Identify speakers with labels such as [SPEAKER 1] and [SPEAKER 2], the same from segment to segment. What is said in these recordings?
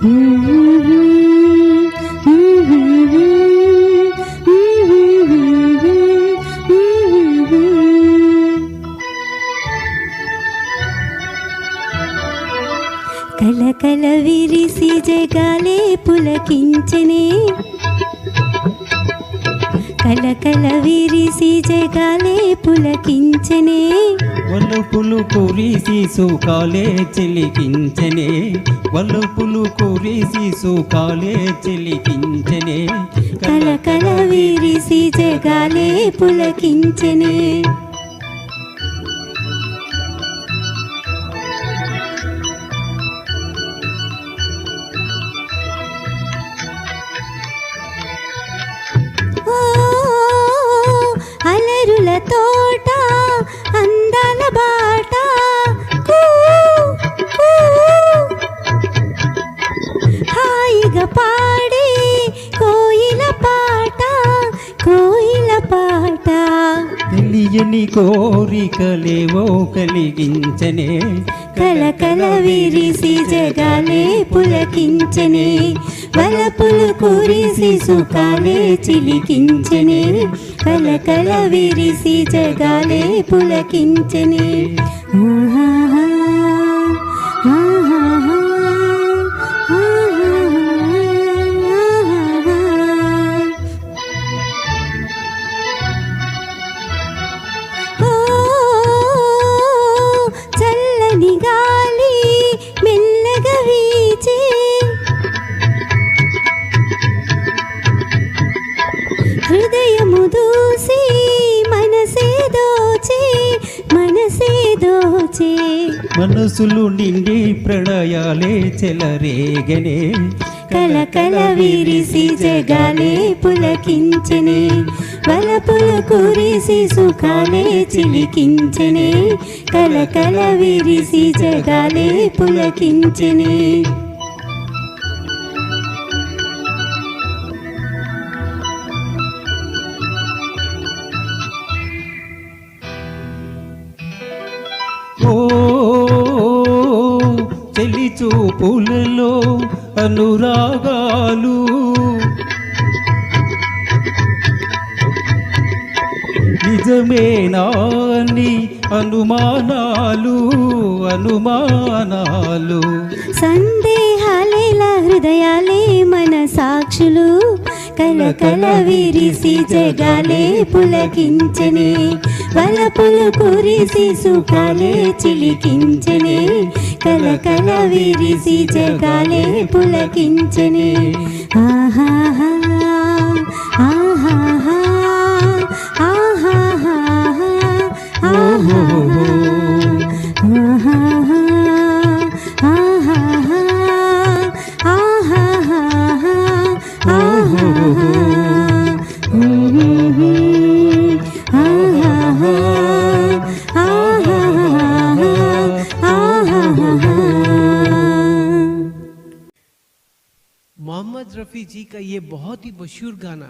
[SPEAKER 1] కలకల విరిసి జగాలే పులకించెనే, కలకల విరిసి జగాలే పులకించెనే,
[SPEAKER 2] వలుపులు కురిసి సుఖాలే చిలికించెనే, వలుపులు కురిసి సుఖాలే చిలికించెనే,
[SPEAKER 1] కలకల విరిసి జగాలే పులకించెనే. అలరుల తోట అందాల బాట, హాయిగా పాడే కోయిల పాట, కోయిల పాట,
[SPEAKER 2] తెలియని కోరికలేవో కలిగించనే,
[SPEAKER 1] కలకల విరిసి జగాలే పులకించెనే, వలపులు కురిసి సుఖాలే చిలికించెనే, కలకల విరిసి జగాలే పులకించెనే. ఆహాహా ఆహాహా చల్లని గాలి మెల్లగా వీచే, హృదయము దూసి మనసే దోచే, మనసే దోచే,
[SPEAKER 2] మనసులు నిండి ప్రణయాలే చెలరేగనే,
[SPEAKER 1] కలకల విరిసి జగాలే పులకించెనే, వలపులు కురిసి సుఖాలే చిలికించెనే, కలకల విరిసి జగాలే పులకించెనే.
[SPEAKER 2] ఓ చెలి చూపులలో అనురాగాలు, నిజమేనా అని అనుమానాలు, అనుమానాలు,
[SPEAKER 1] సందేహాలేలా హృదయాలే మన సాక్షులు, కలకల విరిసి జగాలే పులకించెనే, వలపులు కురిసి సుఖాలే చిలికించెనే, కలకల విరిసి జగాలే పులకించెనే. ఆహాహా ఆహాహా ఆహాహా ఆహాహా ఆహాహా ఆహాహా ఆహాహా ఆహాహా
[SPEAKER 3] मोहम्मद रफ़ी जी का ये बहुत ही मशहूर गाना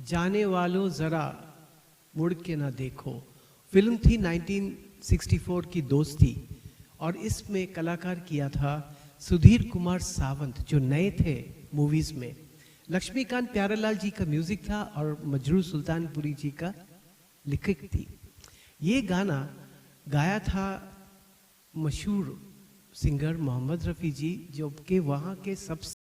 [SPEAKER 3] जाने वालों ज़रा मुड़ के ना देखो, फिल्म थी 1964 की दोस्ती, और इसमें कलाकार किया था सुधीर कुमार सावंत जो नए थे मूवीज़ में। लक्ष्मीकांत प्यारेलाल जी का म्यूज़िक था और मजरू सुल्तानपुरी जी का लिखित थी। ये गाना गाया था मशहूर सिंगर मोहम्मद रफ़ी जी, जो कि वहाँ के सबसे